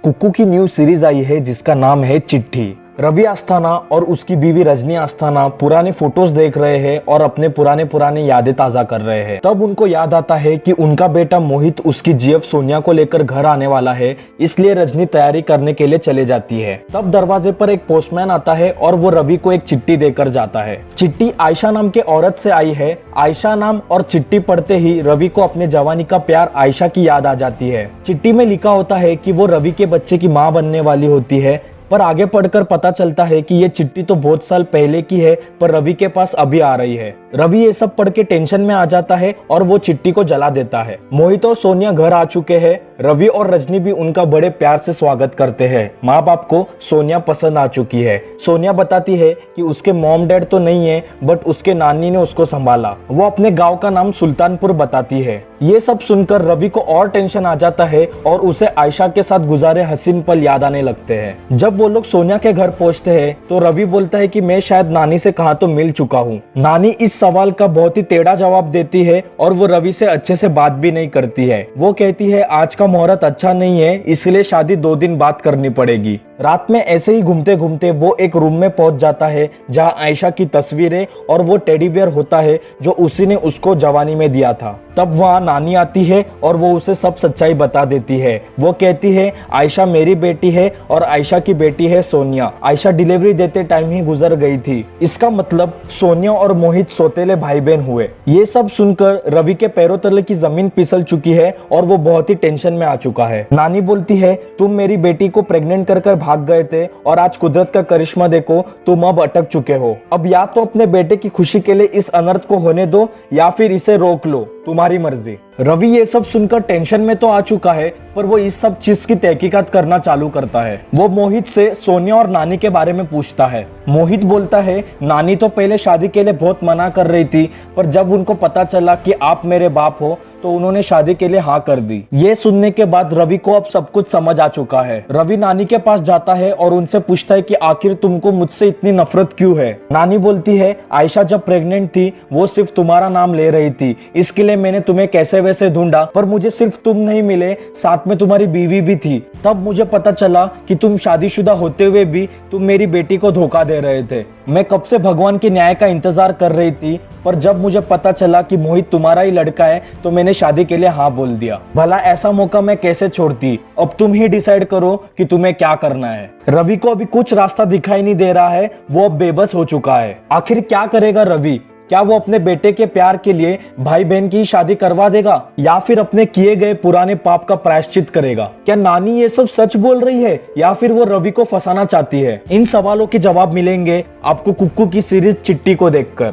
कुक्कू की new series आई है जिसका नाम है चिट्ठी। रवि अस्थाना और उसकी बीवी रजनी अस्थाना पुराने फोटोज देख रहे हैं और अपने पुराने यादें ताजा कर रहे हैं। तब उनको याद आता है कि उनका बेटा मोहित उसकी जीएफ सोनिया को लेकर घर आने वाला है, इसलिए रजनी तैयारी करने के लिए चले जाती है। तब दरवाजे पर एक पोस्टमैन आता है और वो रवि को एक चिट्ठी देकर जाता है। चिट्ठी आयशा नाम के औरत से आई है। आयशा नाम और चिट्ठी पढ़ते ही रवि को अपने जवानी का प्यार आयशा की याद आ जाती है। चिट्ठी में लिखा होता है कि वो रवि के बच्चे की माँ बनने वाली होती है, पर आगे पढ़कर पता चलता है कि ये चिट्ठी तो बहुत साल पहले की है, पर रवि के पास अभी आ रही है। रवि ये सब पढ़ के टेंशन में आ जाता है और वो चिट्ठी को जला देता है। मोहित और सोनिया घर आ चुके हैं। रवि और रजनी भी उनका बड़े प्यार से स्वागत करते हैं। माँ बाप को सोनिया पसंद आ चुकी है। सोनिया बताती है कि उसके मॉम डैड तो नहीं है, बट उसके नानी ने उसको संभाला। वो अपने गाँव का नाम सुल्तानपुर बताती है। ये सब सुनकर रवि को और टेंशन आ जाता है और उसे आयशा के साथ गुजारे हसीन पल याद आने लगते हैं। जब वो लोग सोनिया के घर पहुंचते हैं तो रवि बोलता है कि मैं शायद नानी से कहा तो मिल चुका हूँ। नानी इस सवाल का बहुत ही टेढ़ा जवाब देती है और वो रवि से अच्छे से बात भी नहीं करती है। वो कहती है आज का मुहूर्त अच्छा नहीं है, इसलिए शादी 2 दिन बाद करनी पड़ेगी। रात में ऐसे ही घूमते घूमते वो एक रूम में पहुंच जाता है जहां आयशा की तस्वीरें और वो टेडी बियर होता है जो उसी ने उसको जवानी में दिया था। तब वहां नानी आती है और वो उसे सब सच्चाई बता देती है। वो कहती है आयशा मेरी बेटी है और आयशा की बेटी है सोनिया। आयशा डिलीवरी देते टाइम ही गुजर गई थी। इसका मतलब सोनिया और मोहित सौतेले भाई बहन हुए। ये सब सुनकर रवि के पैरों तले की जमीन फिसल चुकी है और वो बहुत ही टेंशन में आ चुका है। नानी बोलती है तुम मेरी बेटी को प्रेग्नेंट कर भाग गए थे और आज कुदरत का करिश्मा देखो, तुम अब अटक चुके हो। अब या तो अपने बेटे की खुशी के लिए इस अनर्थ को होने दो या फिर इसे रोक लो, तुम्हारी मर्जी। रवि ये सब सुनकर टेंशन में तो आ चुका है, पर वो इस सब चीज की तहकीकात करना चालू करता है। वो मोहित से सोनिया और नानी के बारे में पूछता है। मोहित बोलता है नानी तो पहले शादी के लिए बहुत मना कर रही थी, पर जब उनको पता चला कि आप मेरे बाप हो तो उन्होंने शादी के लिए हाँ कर दी। ये सुनने के बाद रवि को अब सब कुछ समझ आ चुका है। रवि नानी के पास जाता है और उनसे पूछता है कि आखिर तुमको मुझसे इतनी नफरत क्यों है। नानी बोलती है आयशा जब प्रेग्नेंट थी वो सिर्फ तुम्हारा नाम ले रही थी, इसके लिए मैंने तुम्हें कैसे वैसे ढूंढा, पर मुझे सिर्फ तुम नहीं मिले, साथ में तुम्हारी बीवी भी थी। तब मुझे पता चला कि तुम शादीशुदा होते हुए भी तुम मेरी बेटी को धोखा दे रहे थे। मैं कब से भगवान के न्याय का इंतजार कर रही थी, पर जब मुझे पता चला कि मोहित तुम्हारा ही लड़का है तो मैंने शादी के लिए हाँ बोल दिया। भला ऐसा मौका मैं कैसे छोड़ती। अब तुम ही डिसाइड करो कि तुम्हें क्या करना है। रवि को अभी कुछ रास्ता दिखाई नहीं दे रहा है, वो अब बेबस हो चुका है। आखिर क्या करेगा रवि? क्या वो अपने बेटे के प्यार के लिए भाई बहन की शादी करवा देगा या फिर अपने किए गए पुराने पाप का प्रायश्चित करेगा? क्या नानी ये सब सच बोल रही है या फिर वो रवि को फंसाना चाहती है? इन सवालों के जवाब मिलेंगे आपको कुक्कू की सीरीज चिट्ठी को देखकर।